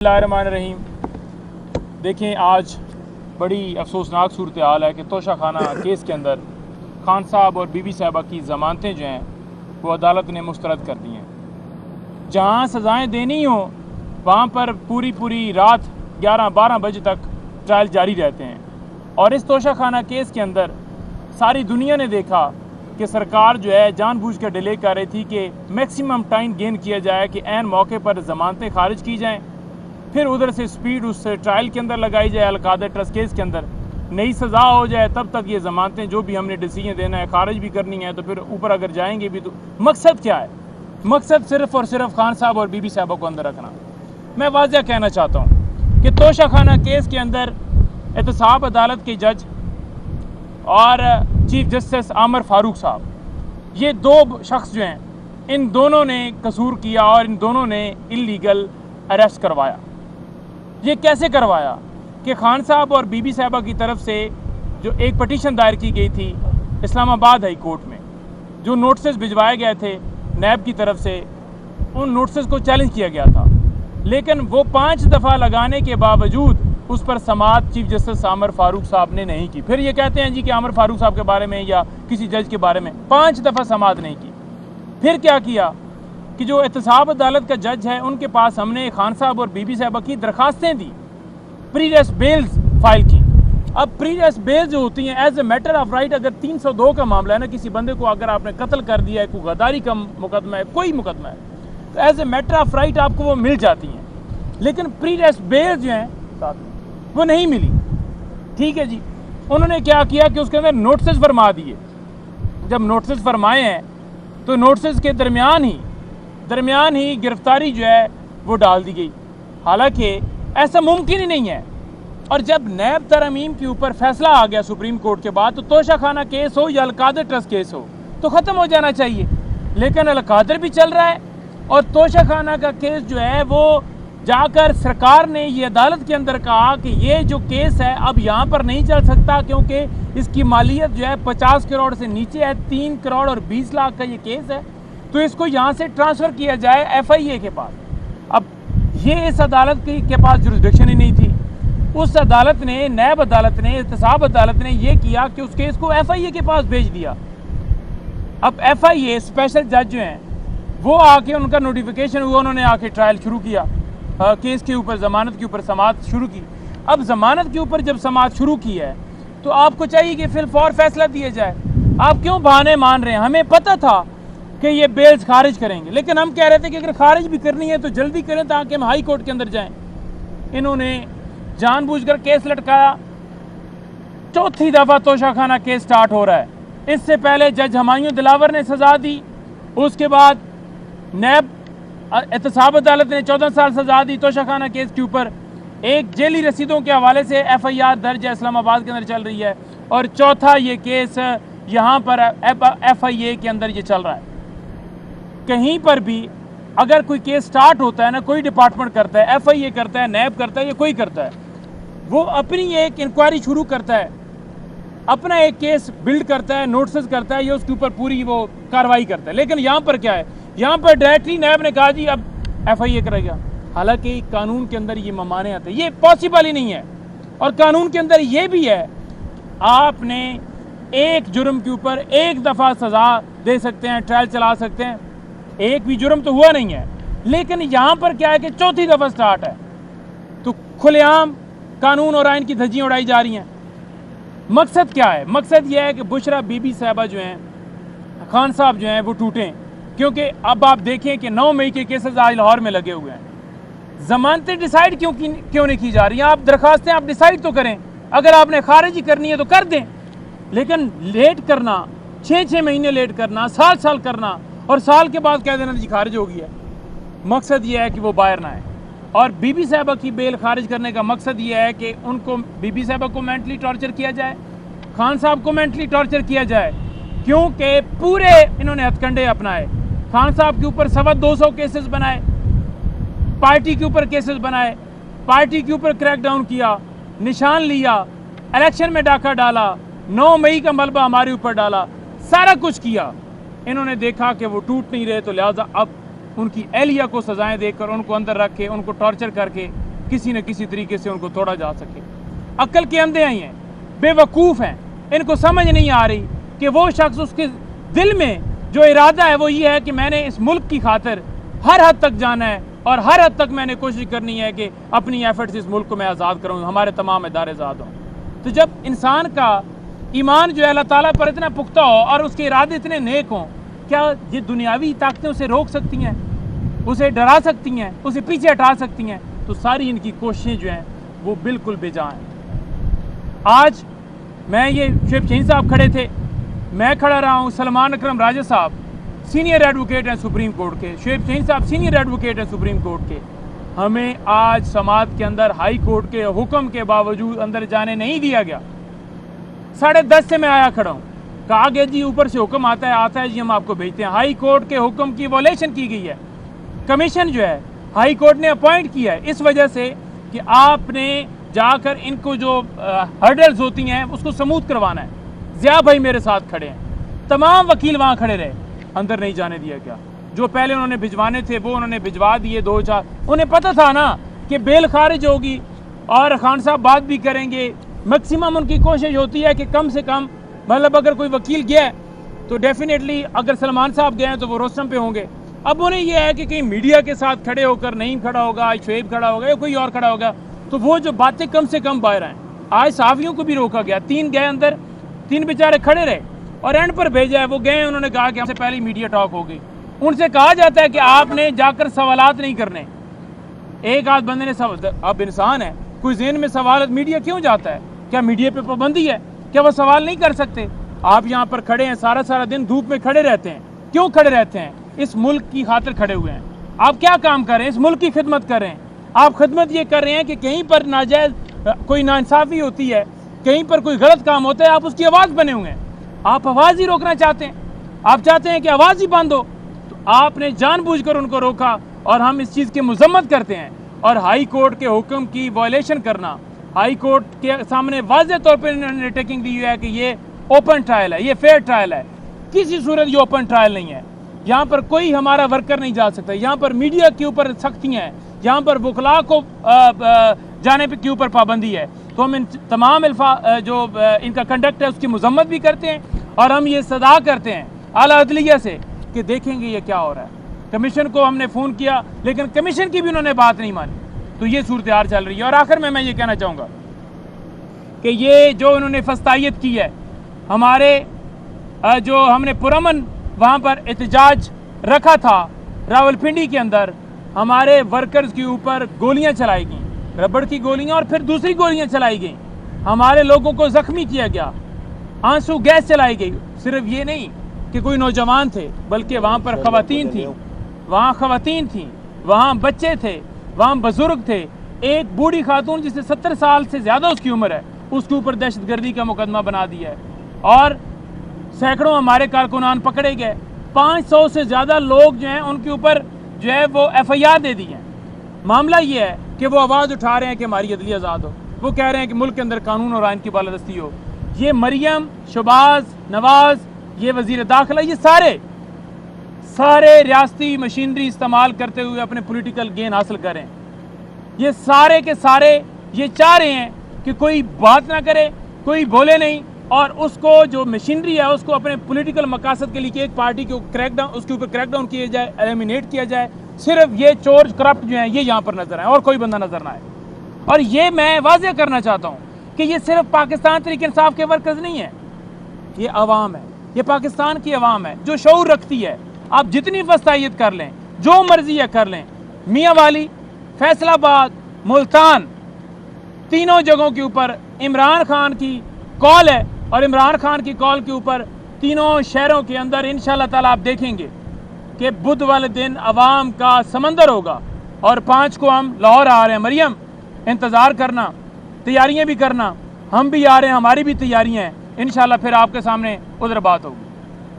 बिस्मिल्लाहिर्रहमानिर्रहीम। देखें, आज बड़ी अफसोसनाक सूरत हाल है कि तोशा खाना केस के अंदर खान साहब और बीबी साहबा की ज़मानतें जो हैं वो अदालत ने मुस्तरद कर दी हैं। जहाँ सज़ाएँ देनी हो वहाँ पर पूरी रात 11-12 बजे तक ट्रायल जारी रहते हैं। और इस तोशा खाना केस के अंदर सारी दुनिया ने देखा कि सरकार जो है जानबूझ कर डिले कर रही थी कि मैक्सिमम टाइम गेन किया जाए कि ऐन मौके पर ज़मानतें खारिज की जाएँ, फिर उधर से स्पीड उस ट्रायल के अंदर लगाई जाए, अलकादर ट्रस्ट केस के अंदर नई सज़ा हो जाए, तब तक ये ज़मानतें जो भी हमने डिसीजन देना है खारिज भी करनी है, तो फिर ऊपर अगर जाएंगे भी तो मकसद क्या है? मकसद सिर्फ़ और सिर्फ खान साहब और बीबी साहबा को अंदर रखना। मैं वाज़ह कहना चाहता हूँ कि तोशा खाना केस के अंदर एहतसाब अदालत के जज और चीफ जस्टिस आमर फारूक साहब, ये दो शख्स जो हैं, इन दोनों ने कसूर किया और इन दोनों ने इल्लीगल अरेस्ट करवाया। ये कैसे करवाया कि खान साहब और बीबी साहबा की तरफ से जो एक पटिशन दायर की गई थी इस्लामाबाद हाई कोर्ट में, जो नोटिस भिजवाए गए थे नैब की तरफ से, उन नोटिस को चैलेंज किया गया था, लेकिन वो 5 दफ़ा लगाने के बावजूद उस पर समाअत चीफ जस्टिस आमर फारूक साहब ने नहीं की। फिर ये कहते हैं जी कि आमर फारूक साहब के बारे में या किसी जज के बारे में 5 दफ़ा समाअत नहीं की। फिर क्या किया कि जो एहतसाब अदालत का जज है उनके पास हमने खान साहब और बीबी साहबा की दरखास्तें दी, प्री अरेस्ट बेल्स फाइल की। अब प्री अरेस्ट बेल जो होती हैं as a matter of right, अगर 302 का मामला है ना, किसी बंदे को अगर आपने कत्ल कर दिया है, कोई गद्दारी का मुकदमा है, कोई मुकदमा है, तो as a matter of right आपको वो मिल जाती हैं। लेकिन प्री अरेस्ट बेल जो हैं वो नहीं मिली। ठीक है जी, उन्होंने क्या किया कि उसके अंदर नोटिस फरमा दिए। जब नोटिस फरमाए हैं तो नोटिस के दरमियान ही गिरफ्तारी जो है वो डाल दी गई, हालांकि ऐसा मुमकिन ही नहीं है। और जब नैब तरमीम के ऊपर फैसला आ गया सुप्रीम कोर्ट के बाद, तो तोशा खाना केस हो या अलकादर ट्रस्ट केस हो तो ख़त्म हो जाना चाहिए, लेकिन अलकादर भी चल रहा है और तोशा खाना का केस जो है वो जाकर सरकार ने ये अदालत के अंदर कहा कि ये जो केस है अब यहाँ पर नहीं चल सकता, क्योंकि इसकी मालियत जो है 50 करोड़ से नीचे है, 3 करोड़ और 20 लाख का ये केस है, तो इसको यहाँ से ट्रांसफ़र किया जाए FIA के पास। अब ये इस अदालत के पास जुरिसडिक्शन ही नहीं थी। उस अदालत ने, नैब अदालत ने, एहतसाब अदालत ने ये किया कि उस केस को FIA के पास भेज दिया। अब FIA स्पेशल जज जो हैं वो आके, उनका नोटिफिकेशन हुआ, उन्होंने आके ट्रायल शुरू किया केस के ऊपर, ज़मानत के ऊपर समाअत शुरू की। अब ज़मानत के ऊपर जब समाअत शुरू की है तो आपको चाहिए कि फिलफौर फैसला दिया जाए। आप क्यों बहाने मान रहे हैं? हमें पता था कि ये बेल्स खारिज करेंगे, लेकिन हम कह रहे थे कि अगर खारिज भी करनी है तो जल्दी करें ताकि हम हाई कोर्ट के अंदर जाएं। इन्होंने जानबूझकर केस लटकाया। 4थी दफ़ा तोशा खाना केस स्टार्ट हो रहा है। इससे पहले जज हमायूं दिलावर ने सज़ा दी, उसके बाद नैब एहतसाब अदालत ने 14 साल सज़ा दी तोशा खाना केस के ऊपर। एक जेली रसीदों के हवाले से FIR दर्ज है, इस्लामाबाद के अंदर चल रही है, और चौथा ये केस यहाँ पर FIA के अंदर ये चल रहा है। कहीं पर भी अगर कोई केस स्टार्ट होता है ना, कोई डिपार्टमेंट करता है, FIA करता है, नैब करता है या कोई करता है, वो अपनी एक इंक्वायरी शुरू करता है, अपना एक केस बिल्ड करता है, नोटिस करता है, या उसके ऊपर पूरी वो कार्रवाई करता है। लेकिन यहाँ पर क्या है, यहाँ पर डायरेक्टली नैब ने कहा जी अब FIA करेगा, हालांकि कानून के अंदर ये ममाने आते हैं, ये पॉसिबल ही नहीं है। और कानून के अंदर ये भी है, आपने एक जुर्म के ऊपर एक दफ़ा सज़ा दे सकते हैं, ट्रायल चला सकते हैं, एक भी जुर्म तो हुआ नहीं है। लेकिन यहाँ पर क्या है कि 4थी दफ़ा स्टार्ट है, तो खुलेआम कानून और आइन की धज्जियाँ उड़ाई जा रही हैं। मकसद क्या है? मकसद यह है कि बुशरा बीबी साहबा जो हैं, खान साहब जो हैं, वो टूटें। क्योंकि अब आप देखें कि 9 मई के केसेस आज लाहौर में लगे हुए हैं। ज़मानतें डिसाइड क्यों नहीं की जा रही हैं? आप दरखास्तें आप डिसाइड तो करें, अगर आपने खारिज ही करनी है तो कर दें, लेकिन लेट करना, 6-6 महीने लेट करना, साल करना, और साल के बाद कह देना जी खारिज हो गया। मकसद ये है कि वो बाहर ना आए। और बीबी साहबा की बेल खारिज करने का मकसद ये है कि उनको, बीबी साहबा को मेंटली टॉर्चर किया जाए, खान साहब को मेंटली टॉर्चर किया जाए, क्योंकि पूरे इन्होंने हथकंडे अपनाए। खान साहब के ऊपर 225 केसेस बनाए, पार्टी के ऊपर केसेस बनाए, पार्टी के ऊपर क्रैकडाउन किया, निशान लिया, इलेक्शन में डाका डाला, 9 मई का मलबा हमारे ऊपर डाला, सारा कुछ किया। इन्होंने देखा कि वो टूट नहीं रहे, तो लिहाजा अब उनकी एहलिया को सजाएं देकर उनको अंदर रख के, उनको टॉर्चर करके کسی نہ کسی طریقے سے ان کو توڑا جا سکے. عقل کے اندھے آئی ہیں, بے وقوف ہیں, ان کو سمجھ نہیں آ رہی کہ وہ شخص, اس کے دل میں جو ارادہ ہے وہ یہ ہے کہ میں نے اس ملک کی خاطر ہر حد تک جانا ہے اور ہر حد تک میں نے کوشش کرنی ہے کہ اپنی ایفرٹس اس ملک کو میں آزاد کروں, ہمارے تمام ادارے آزاد ہوں. تو جب انسان کا ایمان جو ہے اللہ تعالیٰ پر اتنا پختہ ہو اور اس کے ارادے اتنے نیک ہوں, کیا یہ دنیاوی طاقتیں اسے روک سکتی ہیں, اسے ڈرا سکتی ہیں, اسے پیچھے ہٹا سکتی ہیں؟ تو ساری ان کی کوششیں جو ہیں وہ بالکل بے جا ہیں. آج میں یہ شعیب شہین صاحب کھڑے تھے, میں کھڑا رہا ہوں, سلمان اکرم راجہ صاحب سینئر ایڈوکیٹ ہیں سپریم کورٹ کے, شعیب شہین صاحب سینئر ایڈوکیٹ ہیں سپریم کورٹ کے. ہمیں آج سماعت کے اندر ہائی کورٹ کے حکم کے باوجود اندر جانے نہیں دیا گیا. 10:30 سے میں آیا کھڑا ہوں, کہا گیا جی اوپر سے حکم آتا ہے جی ہم آپ کو بھیجتے ہیں. ہائی کورٹ کے حکم کی وائلیشن کی گئی ہے. کمیشن جو ہے ہائی کورٹ نے اپوائنٹ کیا ہے اس وجہ سے کہ آپ نے جا کر ان کو جو ہرڈلز ہوتی ہیں اس کو سموتھ کروانا ہے. ضیاء بھائی میرے ساتھ کھڑے ہیں, تمام وکیل وہاں کھڑے رہے, اندر نہیں جانے دیا گیا. جو پہلے انہوں نے بھجوانے تھے وہ انہوں نے بھجوا دیے 2-4. انہیں پتہ تھا نا کہ بیل خارج ہوگی اور خان صاحب بات بھی کریں گے. میکسیمم ان کی کوشش ہوتی ہے کہ کم سے کم, مطلب اگر کوئی وکیل گیا ہے تو ڈیفینیٹلی اگر سلمان صاحب گئے ہیں تو وہ روسٹم پہ ہوں گے. اب انہیں یہ ہے کہ کہیں میڈیا کے ساتھ کھڑے ہو کر نعیم کھڑا ہوگا, شعیب کھڑا ہوگا یا کوئی اور کھڑا ہوگا, تو وہ جو باتیں کم سے کم باہر آئیں. آج صحافیوں کو بھی روکا گیا, 3 گئے اندر, 3 بیچارے کھڑے رہے اور اینڈ پر بھیجا ہے. وہ گئے, انہوں نے کہا کہ ہم سے پہلے میڈیا ٹاک ہو گئی. ان سے کہا جاتا ہے کہ آپ نے جا کر سوالات نہیں کرنے. ایک آدھ بندے نے اب انسان ہے, کوئی ذہن میں سوال, میڈیا کیوں جاتا ہے؟ کیا میڈیا پہ پابندی ہے؟ کیا وہ سوال نہیں کر سکتے؟ آپ یہاں پر کھڑے ہیں, سارا دن دھوپ میں کھڑے رہتے ہیں. کیوں کھڑے رہتے ہیں؟ اس ملک کی خاطر کھڑے ہوئے ہیں. آپ کیا کام کر رہے ہیں؟ اس ملک کی خدمت کر رہے ہیں. آپ خدمت یہ کر رہے ہیں کہ کہیں پر ناجائز کوئی ناانصافی ہوتی ہے, کہیں پر کوئی غلط کام ہوتا ہے, آپ اس کی آواز بنے ہوئے ہیں. آپ آواز ہی روکنا چاہتے ہیں, آپ چاہتے ہیں کہ آواز ہی بند ہو. تو آپ نے جان بوجھ کر ان کو روکا اور ہم اس چیز کی مذمت کرتے ہیں. اور ہائی کورٹ کے حکم کی وائلیشن کرنا, ہائی کورٹ کے سامنے واضح طور پہ انڈرٹیکنگ دی ہے کہ یہ اوپن ٹرائل ہے, یہ فیئر ٹرائل ہے. کسی صورت یہ اوپن ٹرائل نہیں ہے. یہاں پر کوئی ہمارا ورکر نہیں جا سکتا. یہاں پر میڈیا کے اوپر سختیاں ہیں, یہاں پر وکلاء کو جانے کے اوپر پابندی ہے. تو ہم ان تمام جو ان کا کنڈکٹ ہے اس کی مذمت بھی کرتے ہیں اور ہم یہ صدا کرتے ہیں اعلیٰ عدلیہ سے کہ دیکھیں گے یہ کیا ہو رہا ہے. کمیشن کو ہم نے فون کیا لیکن کمیشن کی بھی انہوں نے بات نہیں مانی. تو یہ صورتحال چل رہی ہے. اور آخر میں یہ کہنا چاہوں گا کہ یہ جو انہوں نے فسطائیت کی ہے, ہمارے جو ہم نے پرامن وہاں پر احتجاج رکھا تھا راولپنڈی کے اندر, ہمارے ورکرز کے اوپر گولیاں چلائی گئیں, ربڑ کی گولیاں اور پھر دوسری گولیاں چلائی گئیں. ہمارے لوگوں کو زخمی کیا گیا, آنسو گیس چلائی گئی. صرف یہ نہیں کہ کوئی نوجوان تھے بلکہ وہاں پر خواتین تھیں, وہاں بچے تھے, وہاں بزرگ تھے. ایک بوڑھی خاتون جسے 70 سال سے زیادہ اس کی عمر ہے, اس کے اوپر دہشت گردی کا مقدمہ بنا دیا ہے اور سینکڑوں ہمارے کارکنان پکڑے گئے. 500 سے زیادہ لوگ جو ہیں ان کے اوپر جو ہے وہ FIR دے دی ہیں. معاملہ یہ ہے کہ وہ آواز اٹھا رہے ہیں کہ ہماری عدلیہ آزاد ہو, وہ کہہ رہے ہیں کہ ملک کے اندر قانون اور آئین کی بالادستی ہو. یہ مریم, شہباز, نواز, یہ وزیر داخلہ, یہ سارے ریاستی مشینری استعمال کرتے ہوئے اپنے پولیٹیکل گین حاصل کریں. یہ سارے کے سارے یہ چاہ رہے ہیں کہ کوئی بات نہ کرے, کوئی بولے نہیں, اور اس کو جو مشینری ہے اس کو اپنے پولیٹیکل مقاصد کے لیے کہ ایک پارٹی کو اس کے اوپر کریک ڈاؤن کیا جائے, ایلیمینیٹ کیا جائے. صرف یہ چور کرپٹ جو ہیں یہ یہاں پر نظر آئے اور کوئی بندہ نظر نہ آئے. اور یہ میں واضح کرنا چاہتا ہوں کہ یہ صرف پاکستان تحریک انصاف کے ورکرز نہیں ہیں, یہ عوام ہے, یہ پاکستان کی عوام ہے جو شعور رکھتی ہے. آپ جتنی فسطائیت کر لیں, جو مرضی ہے کر لیں, میاں والی, فیصل آباد, ملتان, تینوں جگہوں کے اوپر عمران خان کی کال ہے اور عمران خان کی کال کے اوپر تینوں شہروں کے اندر انشاءاللہ تعالیٰ آپ دیکھیں گے کہ بدھ والے دن عوام کا سمندر ہوگا. اور 5 کو ہم لاہور آ رہے ہیں. مریم, انتظار کرنا, تیاریاں بھی کرنا, ہم بھی آ رہے ہیں, ہماری بھی تیاریاں ہیں. انشاءاللہ پھر آپ کے سامنے ادھر بات ہوگی.